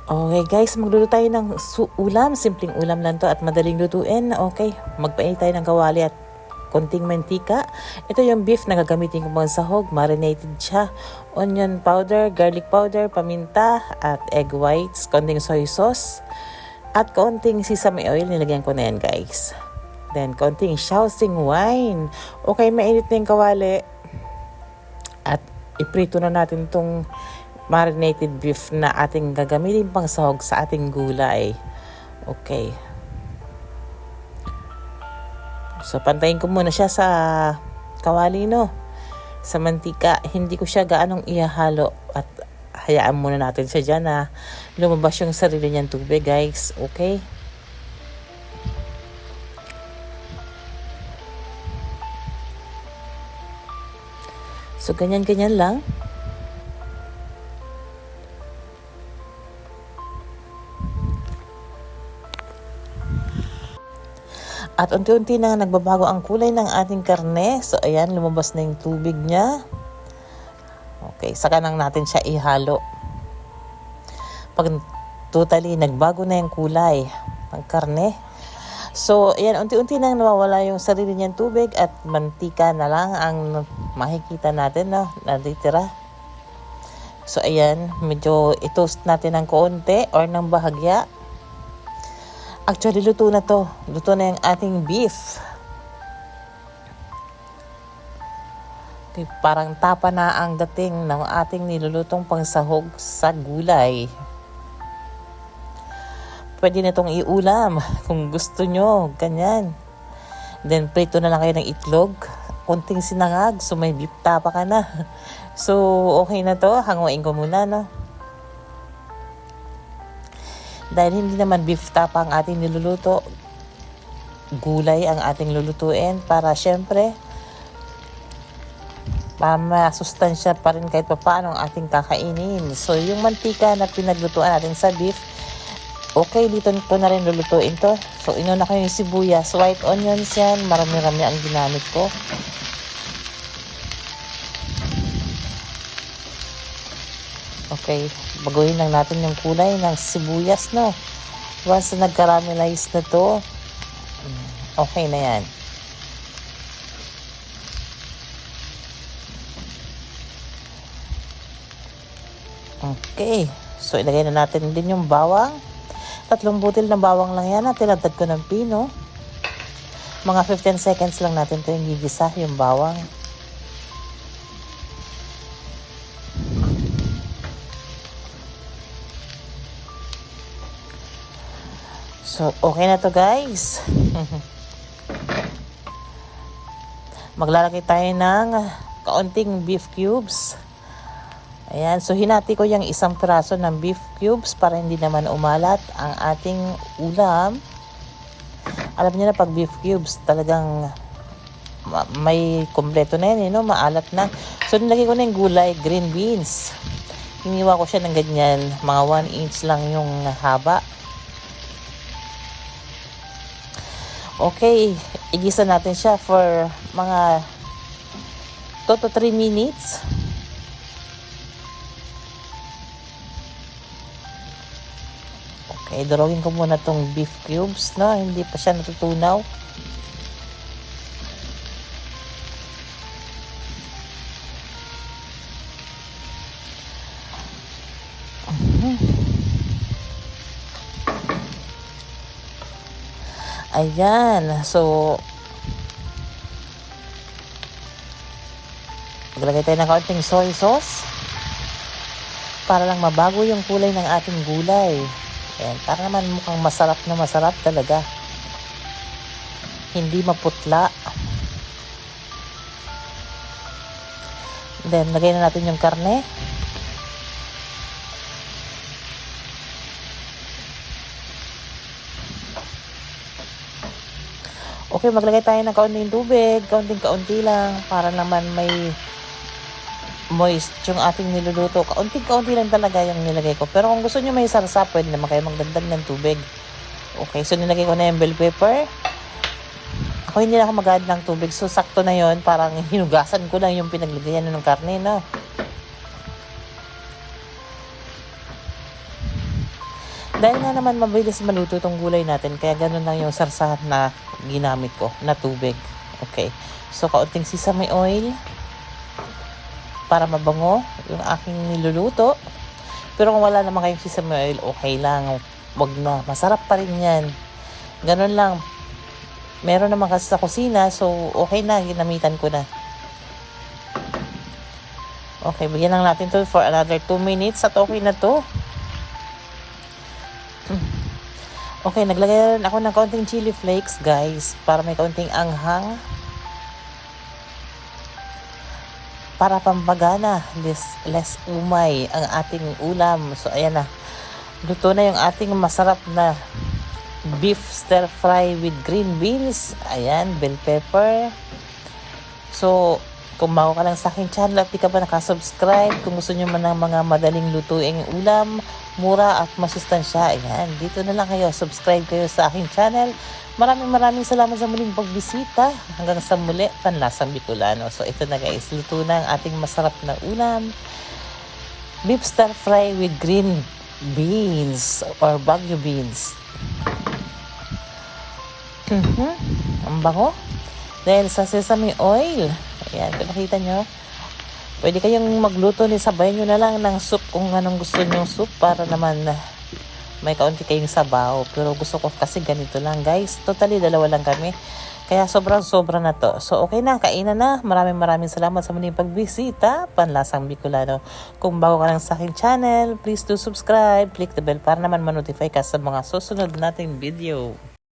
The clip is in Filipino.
Okay guys, magluluto tayo ng ulam. Simpleng ulam lang to at madaling lutuin. Okay, magpainit tayo ng kawali at konting mantika. Ito yung beef na gagamitin ko pang sahog. Marinated siya. Onion powder, garlic powder, paminta at egg whites, konting soy sauce at konting sesame oil. Nilagyan ko na yan guys. Then konting Shaoxing wine. Okay, mainit na yung kawali. At iprito na natin tong marinated beef na ating gagamitin pang sahog sa ating gulay. Okay. So, pantayin ko muna siya sa kawali, no? Sa mantika. Hindi ko siya gaanong ihahalo at hayaan muna natin siya dyan na lumabas yung sarili niyang tubig, guys. Okay? So, ganyan-ganyan lang. At unti-unti na nagbabago ang kulay ng ating karne. So, ayan, lumabas na yung tubig niya. Okay, saka nang natin siya ihalo. Pag totally nagbago na yung kulay ng karne. So, ayan, unti-unti nang nawawala yung sarili niyang tubig at mantika na lang ang makikita natin, no, natitira. So, ayan, medyo i-toast natin ng konti or ng bahagya. Actually, luto na to. Luto na yung ating beef. Okay, parang tapa na ang dating ng ating nilulutong pangsahog sa gulay. Pwede na itong iulam kung gusto nyo. Ganyan. Then, prito na lang kayo ng itlog. Kunting sinangag. So, may beef tapa ka na. So, okay na to. Hanguin ko muna, no? Dahil hindi naman beef tapa ang ating niluluto, gulay ang ating lulutuin para syempre masustansya pa rin kahit paano ang ating kakainin. So yung mantika na pinaglutuan natin sa beef, okay, dito ko na rin lulutuin to. So inuna ko yung sibuyas, white onions yan, marami-rami ang ginamit ko. Okay, baguhin lang natin yung kulay ng sibuyas, no? Once na nag-caramelize na to, okay na yan. Okay, so ilagay na natin din yung bawang. 3 butil ng bawang lang yan, tinatad ko ng pino. Mga 15 seconds lang natin ito yung gigisa, yung bawang. So, okay na to guys. Maglalagay tayo ng kaunting beef cubes. Ayan, so hinati ko yung 1 piraso ng beef cubes para hindi naman umalat ang ating ulam. Alam niyo na pag beef cubes talagang may kompleto na yan, no? Maalat na. So, nilagay ko na yung gulay, green beans. Hiniwa ko siya ng ganyan, mga 1 inch lang yung haba. Okay, igisa natin siya for mga 2 to 3 minutes. Okay, durugin ko muna tong beef cubes, no? Hindi pa siya natutunaw. Ayan, so maglagay tayo ng kaunting soy sauce para lang mabago yung kulay ng ating gulay. Ayan, para naman mukhang masarap na masarap talaga. Hindi maputla. Then, lagay na natin yung karne. Okay, maglagay tayo ng kaunting tubig, kaunti lang, para naman may moist yung ating niluluto. Kaunti lang talaga yung nilagay ko. Pero kung gusto nyo may sarsa, pwede naman kayo magdagdag ng tubig. Okay, so nilagay ko na yung bell pepper. Ako hindi na ako mag-add ng tubig, so sakto na yon. Parang hinugasan ko lang yung pinaglagayan ng karne, no? Dahil nga naman mabilis maluto itong gulay natin, kaya ganun lang yung sarsahan na ginamit ko na tubig. Okay. So, kaunting sesame oil para mabango yung aking niluluto. Pero kung wala naman kayong sesame oil, okay lang. Wag na. Masarap pa rin yan. Ganun lang. Meron naman kasi sa kusina, so okay na. Ginamitan ko na. Okay, bigyan lang natin to for another 2 minutes at okay na to. Okay, naglagay na rin ako ng kaunting chili flakes, guys, para may kaunting anghang. Para pampagana, less umay ang ating ulam. So, ayan na. Luto na yung ating masarap na beef stir fry with green beans. Ayan, bell pepper. So, kung bago ka lang sa aking channel at di ka pa nakasubscribe, kung gusto nyo man ng mga madaling lutuing ulam, mura at masustansya, ayan, dito na lang kayo. Subscribe kayo sa aking channel. Maraming salamat sa muling pagbisita. Hanggang sa muli, Panlasang Bicolano. So, ito na guys, luto na ang ating masarap na ulam. Beef stir fry with green beans or Baguio beans. Ang bango. Dahil sa sesame oil. Ayan, kung nakita nyo, pwede kayong magluto ni sabay nyo na lang ng soup kung anong gusto nyo soup para naman may kaunti kayong sabaw. Pero gusto ko kasi ganito lang guys. Totally, dalawa lang kami. Kaya sobra na to. So, okay na, kainan na. Maraming salamat sa muling pagbisita. Panlasang Bicolano. Kung bago ka lang sa aking channel, please do subscribe. Click the bell para naman ma-notify ka sa mga susunod nating video.